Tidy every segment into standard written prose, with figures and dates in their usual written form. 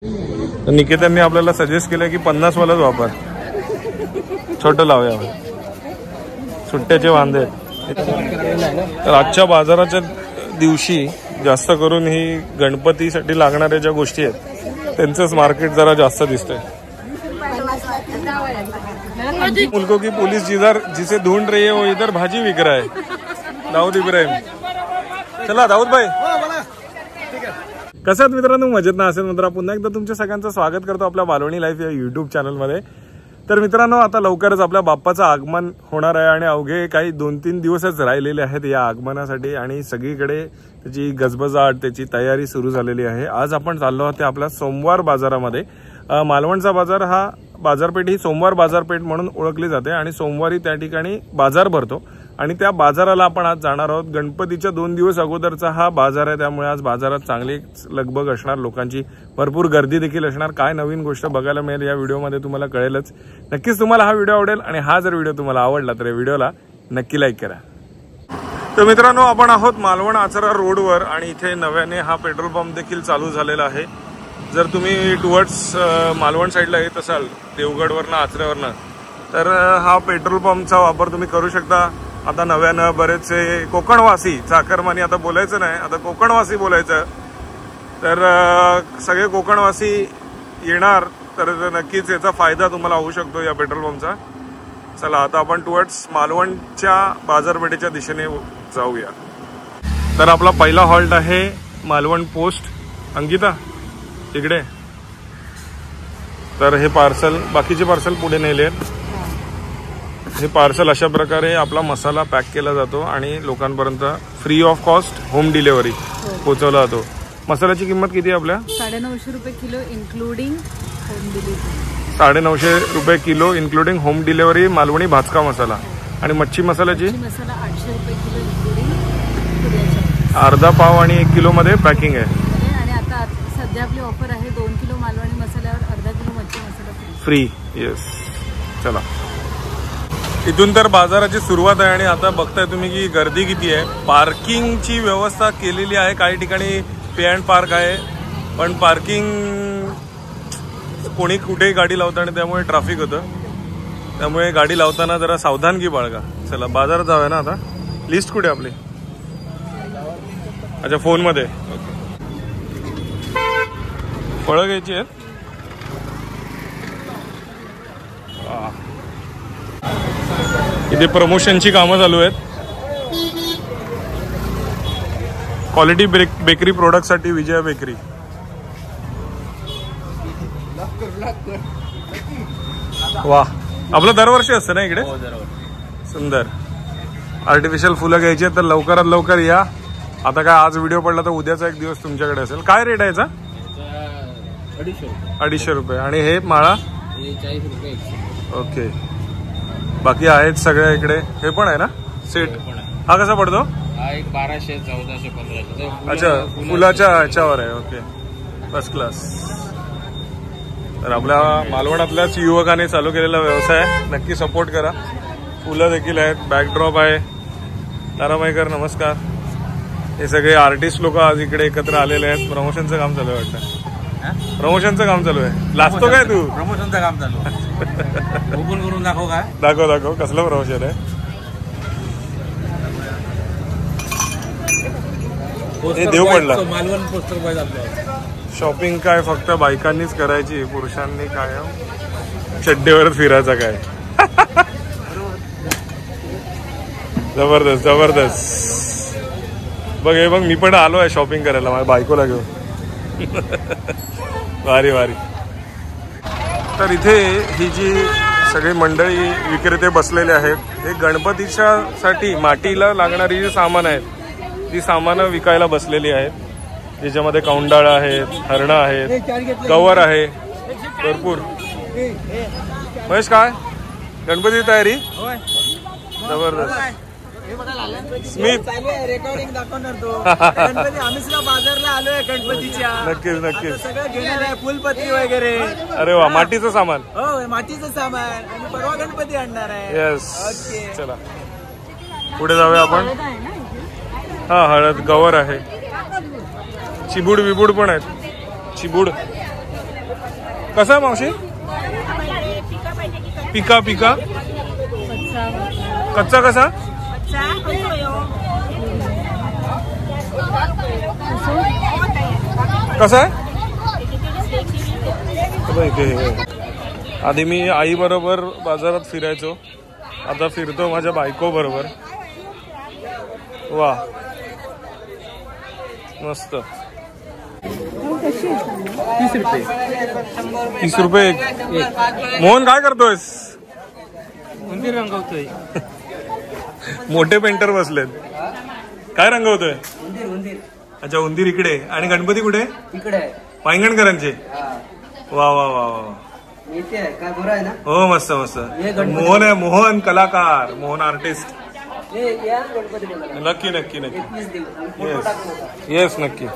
तर निकेतनने आपल्याला सजेस्ट केलं की 50 वालाच वापर, छोटं लावूया, सुट्ट्याचे वांदे आहेत. तर आजच्या बाजाराच्या दिवशी जास्त करून ही गणपतीसाठी लागणाऱ्या ज्या गोष्टी आहेत त्यांचंच मार्केट जरा जास्त दिसतंय. मुल्कों की पुलिस जिसे ढूंढ रही है वो इधर भाजी विक रहा है. दाऊद इब्राहिम, चला दाऊद भाई. कसं आहेत मित्रांनो, मजेत ना असेल मित्र. पुन्हा एकदा तुमच्या सगळ्यांचं स्वागत करतो आपल्या मालवणी लाईफ या यूट्यूब चॅनलमध्ये. तर मित्रांनो, आता लवकरच आपल्या बाप्पाचं आगमन होणार आहे आणि अवघे काही 2-3 दिवसच राहिलेले आहेत या आगमनासाठी आणि सगळीकडे त्याची गजबजाट, त्याची तयारी सुरू झालेली आहे. आज आपण चाललो आहोत आपल्या सोमवार बाजारामध्ये. मालवणचा बाजार हा बाजारपेठ ही सोमवार बाजारपेठ म्हणून ओळखली जाते आणि सोमवारी त्या ठिकाणी बाजार भरतो आणि त्या बाजाराला आपण आज जाणार आहोत. गणपतीच्या 2 दिवस अगोदरचा हा बाजार आहे, त्यामुळे आज बाजारात चांगली लगबग असणार, लोकांची भरपूर गर्दी देखील असणार. काय नवीन गोष्ट बघायला मिळेल या व्हिडिओमध्ये तुम्हाला कळेलच. नक्कीच तुम्हाला हा व्हिडिओ आवडेल आणि हा जर व्हिडिओ तुम्हाला आवडला तर या व्हिडिओला नक्की लाईक करा. तर मित्रांनो, आपण आहोत मालवण आचरा रोडवर आणि इथे नव्याने हा पेट्रोल पंप देखील चालू झालेला आहे. जर तुम्ही टुवर्ड्स मालवण साईडला येत असाल देवगडवरनं आचऱ्यावरनं तर हा पेट्रोल पंपचा वापर तुम्ही करू शकता. आता नव्यानं बरेचसे कोकणवासी, चाकरमानी आता बोलायचं नाही, आता कोकणवासी बोलायचं, तर सगळे कोकणवासी येणार तर नक्कीच याचा फायदा तुम्हाला होऊ शकतो या पेट्रोल पंपचा. चला आता आपण टुवर्ड्स मालवणच्या बाजारपेठेच्या दिशेने जाऊया. तर आपला पहिला हॉल्ट आहे मालवण पोस्ट. अंकिता तिकडे. तर हे पार्सल, बाकीचे पार्सल पुढे नेले. हे पार्सल अशा प्रकारे आपला मसाला पॅक केला जातो आणि लोकांपर्यंत free of cost home delivery पोहोचवला जातो. मसाल्याची किंमत किती आहे आपल्या? 950 रुपये किलो इन्क्लुडिंग होम डिलिव्हरी. 950 रुपये kilo including home delivery Malvani भाजका मसाला. आणि मच्छी मसाल्याची? मसाला 800 रुपये किलो इन्क्लुडिंग अर्धा पाव आणि 1 किलो मध्ये पॅकिंग आहे. आणि आता सध्या आपली ऑफर आहे 2 किलो मालवणी मसाल्यावर अर्धा किलो मच्छी मसाला फ्री. येस. चला, इथून तर बाजाराची सुरुवात आहे आणि आता बघताय तुम्ही की गर्दी किती आहे. पार्किंगची व्यवस्था केलेली आहे, काही ठिकाणी पे अँड पार्क आहे, पण पार्किंग कोणी कुठेही गाडी लावतं आणि त्यामुळे ट्रॅफिक होतं. त्यामुळे गाडी लावताना जरा सावधानगी बाळगा. चला बाजारात जाऊया ना आता. लिस्ट कुठे आपली? अच्छा, फोनमध्ये. फळं घ्यायची आहेत. इथे प्रमोशनची कामं चालू आहेत. क्वालिटी बेकरी प्रोडक्ट साठी विजया बेकरी. वा, आपलं दरवर्षी असतं ना इकडे. सुंदर. आर्टिफिशियल फुलं घ्यायची तर लवकरात लवकर या. आता काय आज व्हिडिओ पडला तर उद्याचा एक दिवस तुमच्याकडे असेल. काय रेट आहे याचा? 250 रुपये. आणि हे माळा 40 रुपये. ओके. बाकी आहेत सगळ्या इकडे. हे पण आहे ना सेट? हा कसा पडतो? हा एक 1200, 1400, 1500. अच्छा, फुलाच्या ह्याच्यावर आहे. Okay, first class. तर आपल्या मालवणातल्याच युवकाने चालू केलेला व्यवसाय नक्की सपोर्ट करा. फुलं देखील आहेत, बॅकड्रॉप आहे. तारामाईकर नमस्कार. हे सगळे आर्टिस्ट लोक आज इकडे एकत्र आलेले आहेत. प्रमोशनचं काम चालू आहे वाटतं. प्रमोशनचं काम चालू आहे. लाजतो काय तू? प्रमोशनचं काम चालू आहे. ओपन करून दाखव. काय दाखव कसलं प्रमोशन आहे? हे देव पडला. मालवण पोस्टर पाहिजे. शॉपिंग काय फक्त बायकांनीच करायची, पुरुषांनी काय चड्डीवरच फिरायचा काय? जबरदस्त जबरदस्त. बघ हे बघ, मी पण आलो आहे शॉपिंग करायला माझ्या बायकोला घेऊन. भारी भारी. तर इथे ही जी सगळी मंडळी विक्रेते बसलेले आहेत, हे गणपतीच्या साठी मातीला लागणारी जी सामान आहेत ती सामानं विकायला बसलेली आहेत. ज्याच्यामध्ये कौंडाळा आहेत, हरणं आहेत, कवर आहे, भरपूर. महेश, काय गणपती तयारी? जबरदस्त. स्मित रेकॉर्डिंग दाखवणार तो. आम्ही सुद्धा बाजारला आलोय गणपतीच्या. नक्कीच नक्कीच. सगळं घेणार आहे, फुलपत्री वगैरे. अरे वा, मातीचं सामान. हो, मातीचं सामान. आणि परवा गणपती आणणार आहे. येस. चला पुढे जाऊया आपण. हा, हळद, गवर आहे, चिबूड विबूड पण आहेत. चिबूड कसा आहे मावशी? पिका पिका कच्चा कसा? कसा आहे? आधी मी आई बरोबर बाजारात फिरायचो, आता फिरतो माझ्या बायको बरोबर. वा मस्त. 30 रुपये एक. मोहन काय करतोयस? उंदीर रंगवतोय. मोठे पेंटर बसलेत. काय रंगवतोय? अच्छा उंदीर इकडे. आणि गणपती कुठे? इकडे पायंगणकरांचे. वा वा वा वा. काय बरं आहे ना? हो मस्त मस्त. मोहन आहे, मोहन कलाकार, मोहन आर्टिस्ट. नक्की नक्की नक्की. येस येस नक्की.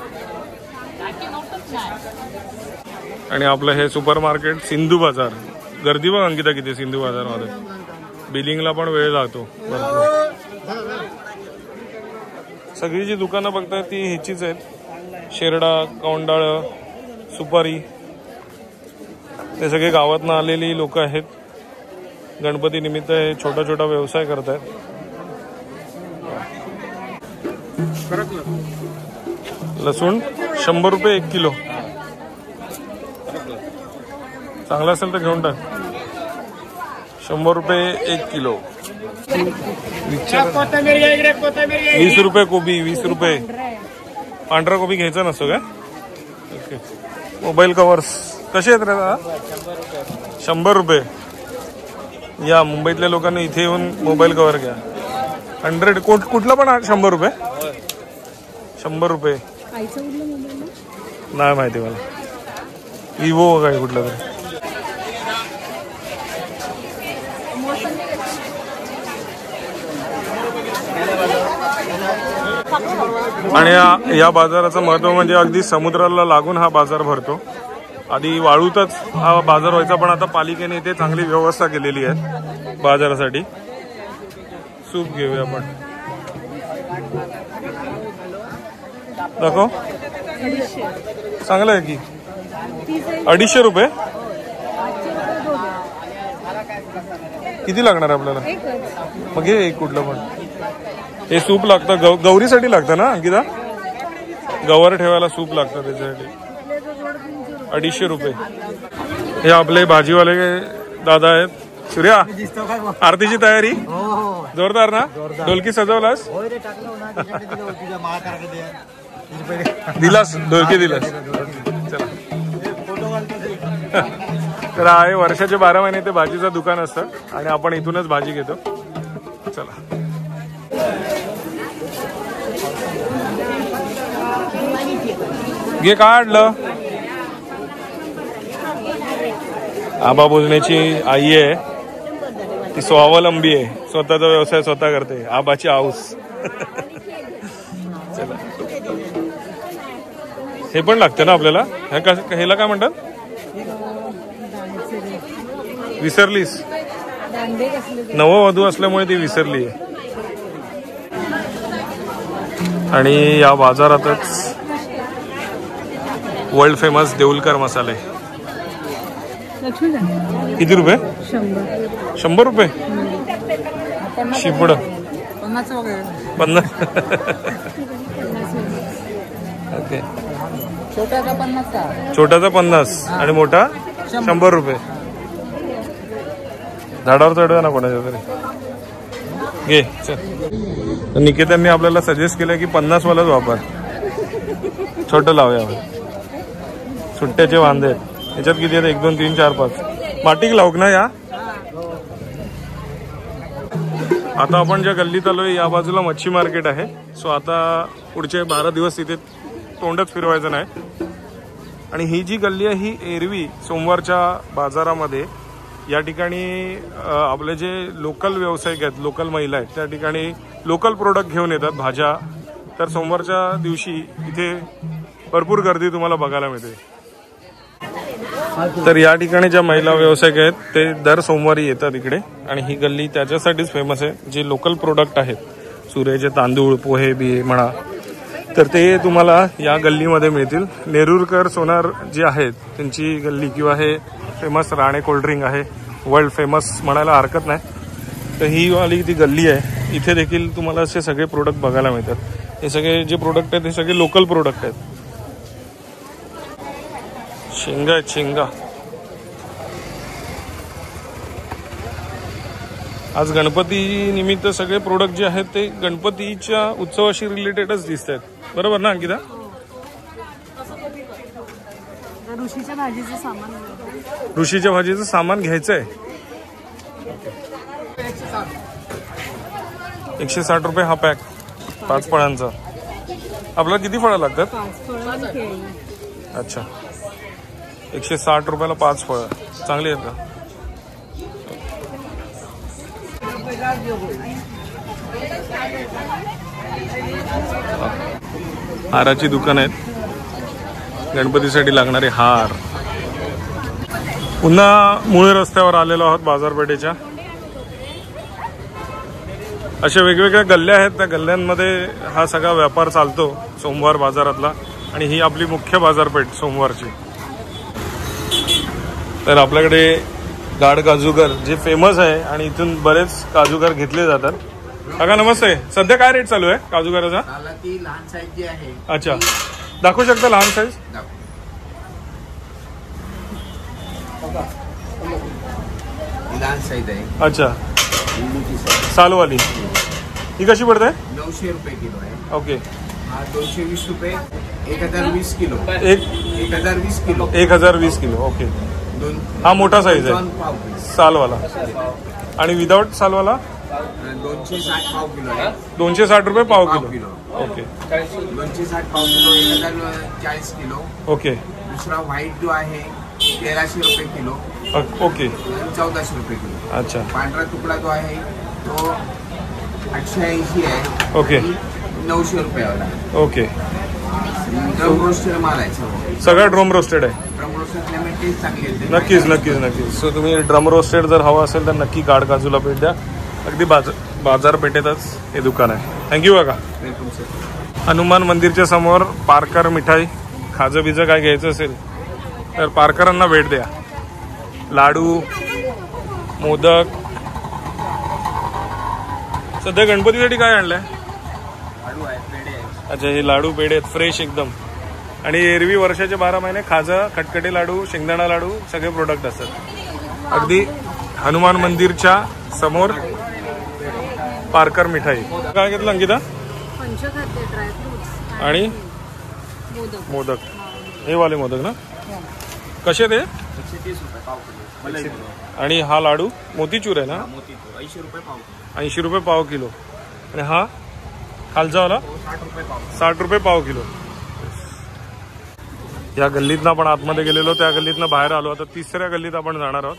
आणि आपलं हे सुपर मार्केट सिंधू बाजार. गर्दी बघ अंकिता किती सिंधू बाजार मध्ये. बिलिंगला पण वेळ लागतो. सगळी जी दुकानं बघताय ती ह्याचीच आहेत. शेरडा, कौंडाळ, सुपारी, ते सगळे गावातनं आलेली लोक आहेत. गणपती निमित्त हे छोटा छोटा व्यवसाय करतायत. लसूण 100 रुपये 1 किलो. चांगला असेल तर घेऊन टाक. 100 रुपये 1 किलो. 20 रुपये कोबी. 20 रुपये. पांढरा कोबी घ्यायचा नसतो का? ओके. मोबाईल कव्हर्स कसे आहेत रे दादा? 100 रुपये. या मुंबईतल्या लोकांनी इथे येऊन मोबाईल कव्हर घ्या. 100 कुठला पण 100 रुपये. 100 रुपये. नाही माहिती मला. विवो काय कुठलं तरी. आणि या बाजाराचं महत्व म्हणजे अगदी समुद्राला लागून हा बाजार भरतो. आधी वाळूतच हा बाजार व्हायचा, पण आता पालिकेने इथे चांगली व्यवस्था केलेली आहे बाजारासाठी. सूप घेऊया आपण. दाखव. चांगलं आहे की. 250 रुपये. किती लागणार आपल्याला? मग हे कुठलं पण. हे सूप लागतं गौरीसाठी लागतं ना अंकिता? गवर ठेवायला सूप लागतं त्याच्यासाठी. 250 रुपये. हे आपले भाजीवाले दादा आहेत. सूर्या आरतीची तयारी जोरदार ना? ढोलकी सजवलास? दिलास ढोलकी दिलास. चला. तर आहे वर्षाचे 12 महिने ते भाजीचं दुकान असतं आणि आपण इथूनच भाजी घेतो. चला. घे काढलं. आबा बोलण्याची आई आहे ती स्वावलंबी आहे. स्वतःचा व्यवसाय स्वतः करते. आबाची आऊस. चला. हे पण लागतं ना आपल्याला. ह्याला काय म्हणतात? विसरलीस? नववधू असल्यामुळे ती विसरली आहे. आणि या बाजारातच वर्ल्ड फेमस देऊलकर मसाले. किती रुपये? 100 रुपये. शिपड 50. ओके. छोटाचा 50 आणि मोठा 100 रुपये. झाडावर चढवा ना कोणाच्या तरी. घे चल. निकेतांनी आपल्याला सजेस्ट केलं की 50 वालाच वापर. छोटं लावूया. सुट्ट्याचे वांदे आहेत. याच्यात किती आहेत? 1 2 3 4 5. माटिक लावक ना या. आता आपण ज्या गल्लीत आलोय या बाजूला मच्छी मार्केट आहे. सो आता पुढचे 12 दिवस तिथे तोंडच फिरवायचं नाही. आणि ही जी गल्ली आहे ही एरवी सोमवारच्या बाजारामध्ये या ठिकाणी आपले जे लोकल व्यावसायिक आहेत, लोकल महिला आहेत, त्या ठिकाणी लोकल प्रोडक्ट घेऊन येतात भाज्या. तर सोमवारच्या दिवशी इथे भरपूर गर्दी तुम्हाला बघायला मिळते. तर या ठिकाणी ज्या महिला व्यावसायिक आहेत ते दर सोमवारी येतात इकडे. आणि ही गल्ली त्याच्यासाठीच फेमस आहे. जे लोकल प्रोडक्ट आहेत, सुरेचे तांदूळ, पोहे, बिये म्हणा, तर ते तुम्हाला या गल्लीमध्ये मिळतील. नेरुरकर सोनार जी आहेत त्यांची गल्ली किंवा हे फेमस राणे कोल्ड्रिंक आहे, वर्ल्ड फेमस म्हणायला हरकत नाही. तर ही वाली ती गल्ली आहे. इथे देखील तुम्हाला असे सगळे प्रोडक्ट बघायला मिळतात. हे सगळे जे प्रोडक्ट आहेत हे सगळे लोकल प्रोडक्ट आहेत. शेंगा आहेत, शेंगा. आज गणपती निमित्त सगळे प्रोडक्ट जे आहेत ते गणपतीच्या उत्सवाशी रिलेटेडच दिसत आहेत. बरोबर ना अंकिता? ऋषीच्या भाजीचं सामान, ऋषीच्या भाजीचं सामान घ्यायचं आहे. 160 रुपये हा पॅक 5 फळांचा. आपल्याला किती फळं लागतात? 5 फळं आणि केळी. अच्छा, 160 रुपयाला 5 फळं. चांगली आहेत का? हाराची दुकान आहेत, गणपतीसाठी लागणारे हार. पुन्हा मुळे रस्त्यावर आलेलो आहोत बाजारपेठेच्या. अशा वेगवेगळ्या गल्ल्या आहेत, त्या गल्ल्यांमध्ये हा सगळा व्यापार चालतो सोमवार बाजारातला. आणि ही आपली मुख्य बाजारपेठ सोमवारची. तर आपल्याकडे गाड काजूगर जे फेमस आहे आणि इथून बरेच काजूगर घेतले जातात. काका नमस्ते. सध्या काय रेट चालू आहे काजूगराचा? ती लहान साईज जी आहे. अच्छा, दाखवू शकता लहान साईज? लहान साईज आहे. अच्छा, सालवाली. ही कशी पडते? 900 रुपये किलो आहे. ओके. हा 220 रुपये. 1020 किलो. 1020 किलो. 1020 किलो. ओके. हा मोठा साईज आहे सालवाला. आणि विदाउट सालवाला 260 पाव किलो आहे. 260 रुपये पाव किलो. ओके. 260 पाव किलो. 1040 किलो. ओके. दुसरा व्हाईट जो आहे 1300 रुपये किलो. ओके. 1400 रुपये किलो. अच्छा. पांढरा तुकडा जो आहे तो 880 आहे. ओके. 900 रुपयावाला. ओके. ड्रम रोस्टेड माल आहे सगळं ड्रम रोस्टेड आहे. ड्रम रोस्टेड टेस्ट चांगली आहे. नक्कीच नक्कीच नक्कीच. सो तुम्ही ड्रम रोस्टेड जर हवा असेल तर नक्की गाड काजूला भेट द्या. अगदी बाजारपेठेतच हे दुकान आहे. थँक्यू काका. Welcome sir. हनुमान मंदिरच्या समोर पारकर मिठाई. खाजं बिजं काय घ्यायचं असेल तर पारकरांना भेट द्या. लाडू, मोदक. सध्या गणपतीसाठी काय आणलंय? लाडू आहे, पेढे आहे. अच्छा, हे लाडू पेढे आहेत फ्रेश एकदम. आणि एरवी वर्षाचे 12 महिने खाजा, खटखटे लाडू, शेंगदाणा लाडू सगळे प्रोडक्ट असतात. अगदी हनुमान मंदिरच्या समोर पारकर मिठाई. काय घेतलं अंकिता? पंचखाद्य, ड्रायफ्रुट्स आणि मोदक. मोदक. हे वाले मोदक ना? कसे ते? 130 रुपये पाव किलो. आणि हा लाडू मोतीचूर आहे ना? मोतीचूर 80 रुपये पाव किलो. 80 रुपये पाव किलो. आणि हा खालचावाला 60 रुपये पाव. 60 रुपये पाव किलो. या गल्लीतनं आपण आतमध्ये गेलेलो, त्या गल्लीतनं बाहेर आलो. आता तिसऱ्या गल्लीत आपण जाणार आहोत.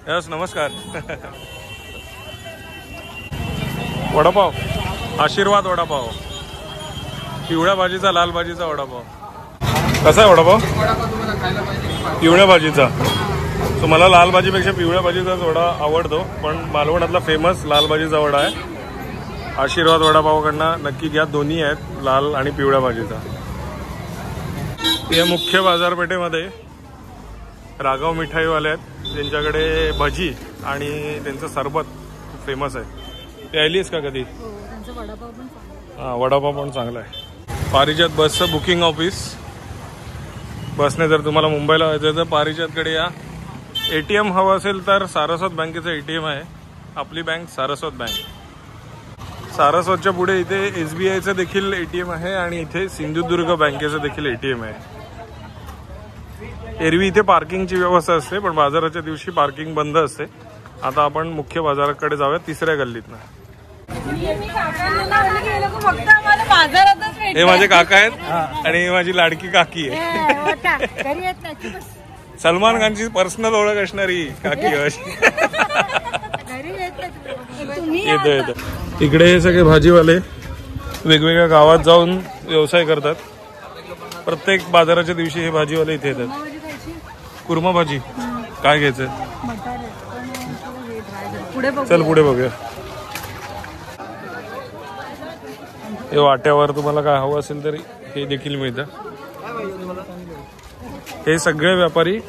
यस, नमस्कार. वडापाव, आशीर्वाद वडापाव. पिवळ्या भाजीचा, लाल भाजीचा वडापाव. कसा आहे वडापाव? पिवळ्या भाजीचा. तो मला लाल भाजीपेक्षा पिवळ्या भाजीचाच वडा आवडतो. पण मालवणातला फेमस लाल भाजीचा वडा आहे. आशीर्वाद वडापावकडनं नक्की घ्या. दोन्ही आहेत, लाल आणि पिवळ्या भाजीचा. या मुख्य बाजारपेठेमध्ये राघव मिठाईवाले आहेत, ज्यांच्याकडे भजी आणि त्यांचं सरबत खूप फेमस आहे. ते आलीस का कधी? त्यांचा वडापाव पण चांगला. हां, वडापाव पण चांगला आहे. पारिजात बसचं बुकिंग ऑफिस. बसने जर तुम्हाला मुंबईला जायचं तर पारिजातकडे या. ATM हवं असेल तर सारस्वत बँकेचं ATM आहे. आपली बँक सारस्वत बँक. सारस्वतच्या पुढे इथे SBIचं देखील ATM आहे आणि इथे सिंधुदुर्ग बँकेचं देखील ATM आहे. एरवी इथे पार्किंगची व्यवस्था असते, पण बाजाराच्या दिवशी पार्किंग बंद असते. आता आपण मुख्य बाजाराकडे जाऊया, तिसऱ्या गल्लीतनं. हे माझे काका आहेत आणि ही माझी लाडकी काकी आहे. सलमान खानची पर्सनल ओळख असणारी काकी अशी. येतो येतो. इकडे हे सगळे भाजीवाले वेगवेगळ्या गावात जाऊन व्यवसाय करतात. प्रत्येक बाजाराच्या दिवशी हे भाजीवाले इथे येतात. कुर्मा भाजी काय घ्यायचंय? चल पुढे बघूया. हे वाट्यावर तुम्हाला काय हवं असेल तरी हे देखील मिळतं. हे सगळे व्यापारी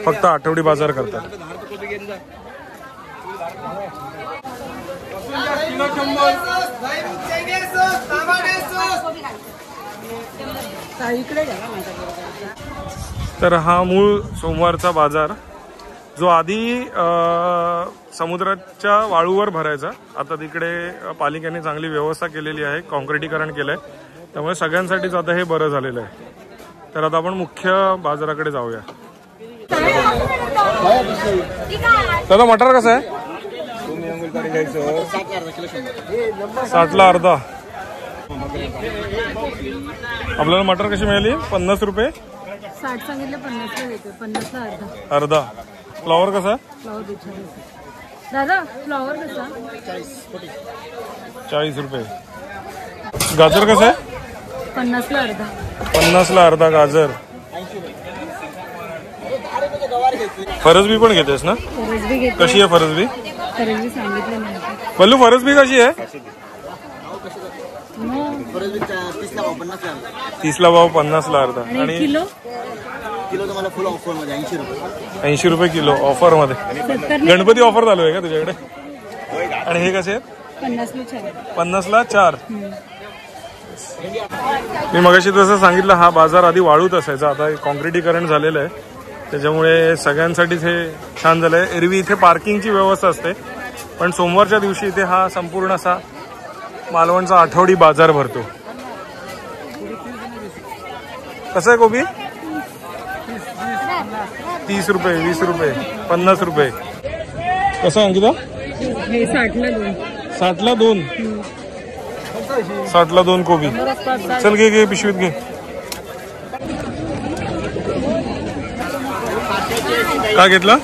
फक्त आठवडी बाजार करतात. तर हा मूळ सोमवारचा बाजार जो आधी समुद्राच्या वाळूवर भरायचा, आता तिकडे पालिकेने चांगली व्यवस्था केलेली आहे, कॉन्क्रिटीकरण केलंय, त्यामुळे सगळ्यांसाठीच आता हे बरं झालेलं आहे. तर आता आपण मुख्य बाजाराकडे जाऊया. दादा मटार कसं आहे? 60ला अर्धा. आपल्याला मटार कशी मिळाली? 50 रुपये. 60 सांगितलं, 50ला देतो. 50ला अर्धा. अर्धा. फ्लॉवर कसा? फ्लॉवर 40. दादा फ्लॉवर कसा? 40 रुपये. गाजर कसं आहे? 50ला अर्धा. 50ला अर्धा गाजर. फरसबी पण घेतेस ना? फरसबी घेते. कशी आहे फरसबी? फरसबी सांगितलं नाही. पल्लू फरसबी कशी आहे? 30ला भाव, 50ला अर्धा. आणि किलो? किलो तुम्हाला फुल ऑफर मध्ये 80 रुपये. 80 रुपये किलो ऑफर मध्ये. गणपती ऑफर चालू आहे का तुझ्याकडे? आणि हे कसे आहेत? 50ला 4. 50ला 4. मी मगाशी जसं सांगितलं, हा बाजार आधी वाळूत असायचा, आता कॉन्क्रिटीकरण झालेलं आहे, त्याच्यामुळे सगळ्यांसाठीच हे छान झालंय. एरवी इथे पार्किंगची व्यवस्था असते, पण सोमवारच्या दिवशी इथे हा संपूर्ण असा मालवणचा आठवडी बाजार भरतो. कसं आहे कोबी? 30 रुपये, 20 रुपये, 50 रुपये. कसं आहे अंकिता? 60ला 2. 60ला 2. 60ला 2 कोबी. चल घे पिशवीत घे. काय घेतला?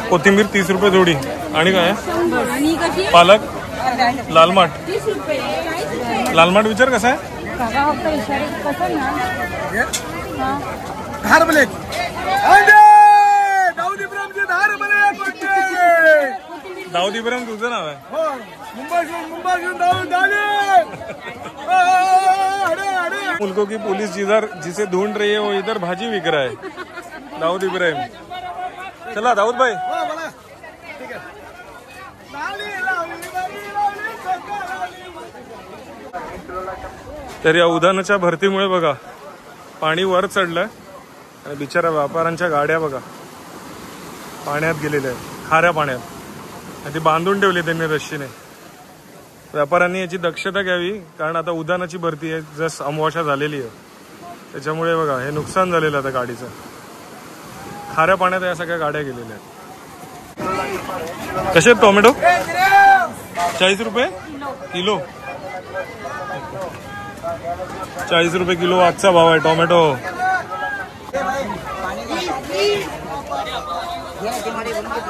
कोथिंबीर 30 रुपये जोडी. आणि काय आहे? पालक, लालमाट. लालमाट विचार कसा आहे? दाऊद इब्राहिम तुझं नाव आहे? मुल्कों की पुलिस जिसे ढूंढ रही है वो इधर भाजी बिक रहा है. दाऊद इब्राहिम. चला दाऊद भाई. तर या उधाणाच्या भरतीमुळे बघा पाणी वर चढलंय आणि बिचारा व्यापाऱ्यांच्या गाड्या बघा पाण्यात गेलेल्या आहेत, खाऱ्या पाण्यात. ती बांधून ठेवली त्यांनी रश्शीने. व्यापाऱ्यांनी याची दक्षता घ्यावी, कारण आता उधाणाची भरती आहे, जस अमावस्या झालेली आहे, त्याच्यामुळे बघा हे नुकसान झालेलं आता गाडीचं. खाऱ्या पाण्यात या सगळ्या गाड्या गेलेल्या आहेत. कसे आहेत टोमॅटो? 40 रुपये किलो. 40 रुपये किलो आजचा भाव आहे टोमॅटो.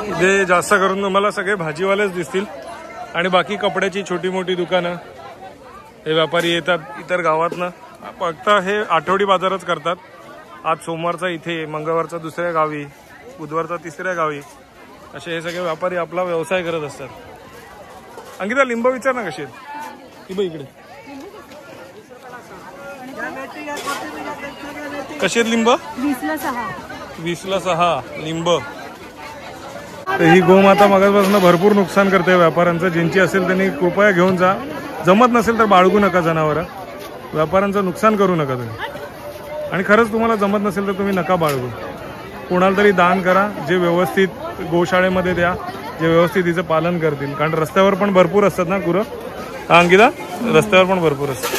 इथे जास्त करून तुम्हाला सगळे भाजीवालेच दिसतील आणि बाकी कपड्याची छोटी मोठी दुकानं. हे व्यापारी येतात इतर गावातनं, फक्त हे आठवडी बाजारच करतात. आज सोमवारचा इथे, मंगळवारचा दुसऱ्या गावी, बुधवारचा तिसऱ्या गावी, असे हे सगळे व्यापारी आपला व्यवसाय करत असतात. अंकिता लिंब विचार ना कशी आहेत? ती बघ इकडे कशी आहेत लिंब? 20ला 6. 20ला 6 लिंब. तर ही गोमाता मगापासून भरपूर नुकसान करते व्यापाऱ्यांचं. ज्यांची असेल त्यांनी कृपया घेऊन जा. जमत नसेल तर बाळगू नका जनावरं. व्यापाऱ्यांचं नुकसान करू नका तुम्ही. आणि खरंच तुम्हाला जमत नसेल तर तुम्ही नका बाळगू. कोणाला तरी दान करा, जे व्यवस्थित गोशाळेमध्ये द्या, जे व्यवस्थित तिचं पालन करतील. कारण रस्त्यावर पण भरपूर असतात ना गुरं. अंकिता, रस्त्यावर पण भरपूर असतात.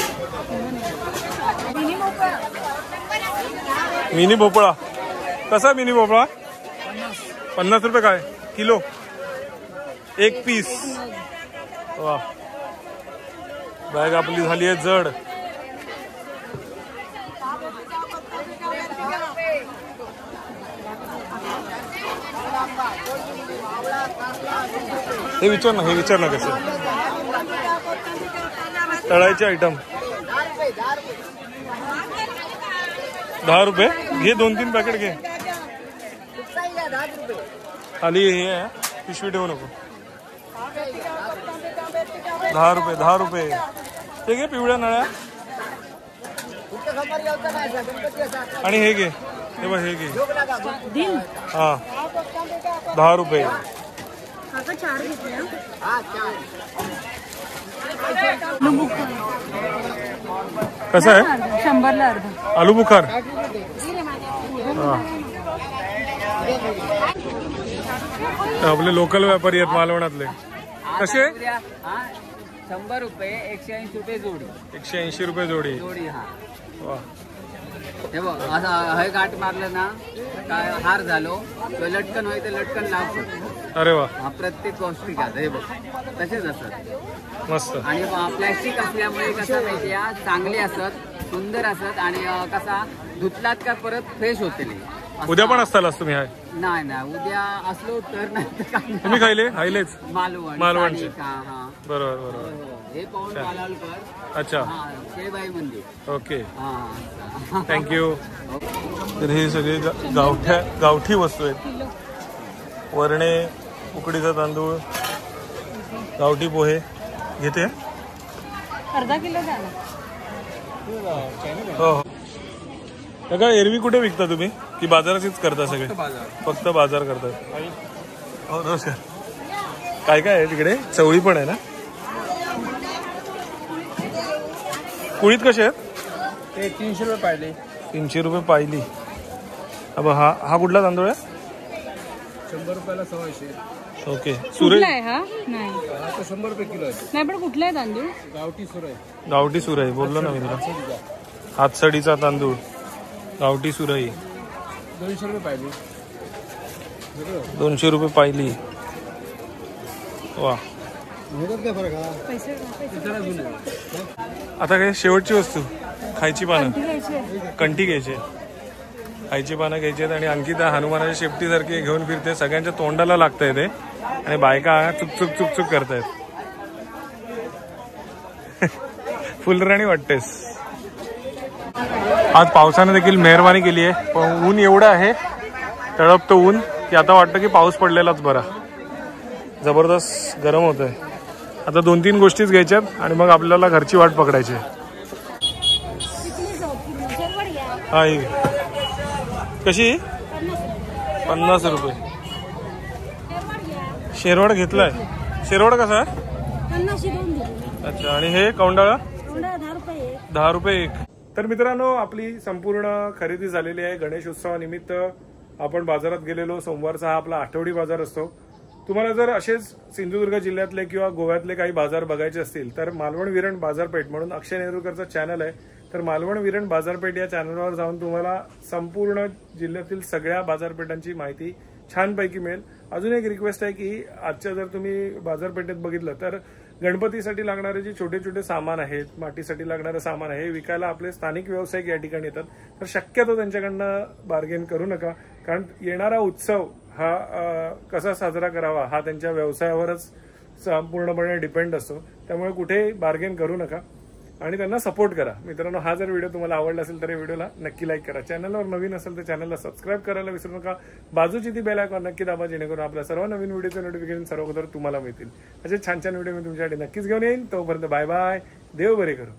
मिनी भोपळा कसा? मिनी भोपळा 50 रुपये काय किलो? 1 पीस. वा, बॅग आपली झाली आहे जड. हे विचार ना कसे तळायचे आयटम. 10 रुपये घे, 2-3 पॅकेट घे. खाली हे आहे, पिशवी ठेवू नको. 10 रुपये ते घे पिवळ्या नळ्या. आणि हे घे, हे बघ, हे घे. हा 10 रुपये. कसं आहे? 100ला अर्धा. आलू बुखार. आपले लोकल व्यापारी आहेत मालवणातले. कसे? 100 रुपये 180 रुपये जोडी. 180 रुपये जोडी. हा. वा. हे बघ असं हे गाठ मारलं ना काय हार झालो किंवा लटकन होय तर लटकन लावू शकतो. अरे वा. हा प्रत्येक पौष्टिक आहे. हे बघ तसेच असतात मस्त. आणि प्लॅस्टिक असल्यामुळे कसं माहिती चांगले असत, सुंदर असत आणि कसा धुतलात का परत फ्रेश होते. उद्या पण असतालच तुम्ही? हाय नाही उद्या असलो तर नाही तर काय. तुम्ही खायलेच मालवणचे? बरोबर बरोबर. हे पाहून मालवणकर. अच्छा. शेबाई मंदिर. Okay thank you. तर हे सगळे गावठी वस्तू आहेत. वरणे, उकडीचा तांदूळ, गावठी पोहे घेते. अर्धा किलो द्या. हो. का एरवी कुठे विकता तुम्ही की बाजाराचीच करता सगळे? फक्त बाजार करतात. हो नमस्कार. काय काय आहे तिकडे? चवळी पण आहे ना? कुळीत कसे आहेत? ते 300 रुपये पाहिली. 300 रुपये पाहिली. अब हा कुठला तांदूळ आहे? 100 रुपयाला 100. ओके. सुरई आहे हा? नाही, आता 100 रुपये किलो आहे. नाही पण कुठला आहे तांदूळ? गावठी सुरई. गावठी सुरई बोललो ना मी तुला. हातसडीचा तांदूळ, गावठी सुरई 200 रुपये पाहिली. 200 रुपये पाहिली. वा. आता काय शेवटची वस्तू खायची पानं. कंठी घ्यायची, खायची पानं घ्यायची आहेत. आणि आणखी त्या हनुमानाच्या शेपटीसारखी घेऊन फिरते. सगळ्यांच्या तोंडाला लागतंय ते आणि बायका चुक करतायत. फुलराणी वाटतेस. आज पावसाने देखील मेहरबानी केली आहे. पण ऊन एवढं आहे, तळपतं ऊन, की आता वाटतं की पाऊस पडलेलाच बरा. जबरदस्त गरम होत आहे. आता 2-3 गोष्टीच घ्यायच्यात आणि मग आपल्याला घरची वाट पकडायची. हा ही कशी? 50 रुपये. शेरवड घेतलाय. शेरवड कसा आहे? 50. अच्छा. आणि हे कौंडाळा 10 रुपये एक. तर मित्रांनो, आपली संपूर्ण खरेदी झालेली आहे. गणेश उत्सवानिमित्त आपण बाजारात गेलेलो. सोमवारचा हा आपला आठवडी बाजार असतो. तुम्हाला जर असेच सिंधुदुर्ग जिल्ह्यातले किंवा गोव्यातले काही बाजार बघायचे असतील तर मालवण विरण बाजारपेठ म्हणून अक्षय नेरुरकरचा चॅनल आहे. तर मालवण विरण बाजारपेठ या चॅनलवर जाऊन तुम्हाला संपूर्ण जिल्ह्यातील सगळ्या बाजारपेठांची माहिती छानपैकी मिळेल. अजून एक रिक्वेस्ट आहे की आजच्या जर तुम्ही बाजारपेठेत बघितलं तर गणपतीसाठी लागणारे जे छोटे छोटे सामान आहेत, मातीसाठी लागणारे सामान आहे, विकायला आपले स्थानिक व्यावसायिक या ठिकाणी येतात. तर शक्यतो त्यांच्याकडनं बार्गेन करू नका, कारण येणारा उत्सव हा कसा साजरा करावा हा त्यांच्या व्यवसायावरच संपूर्णपणे डिपेंड असतो. त्यामुळे कुठे बार्गेन करू नका आणि त्यांना सपोर्ट करा. मित्रांनो, हा जर व्हिडिओ तुम्हाला आवडला असेल तर या व्हिडिओला नक्की लाईक करा. चॅनलवर नवीन असेल तर चॅनलला सबस्क्राईब करायला विसरू नका. बाजूची ती बेल आयकॉन नक्की दाबा, जेणेकरून आपल्या सर्व नवीन व्हिडिओचे नोटिफिकेशन सर्व अगोदर तुम्हाला मिळतील. असे छान छान व्हिडिओ मी तुमच्यासाठी नक्कीच घेऊन येईन. तोपर्यंत बाय बाय. देव बरे करू.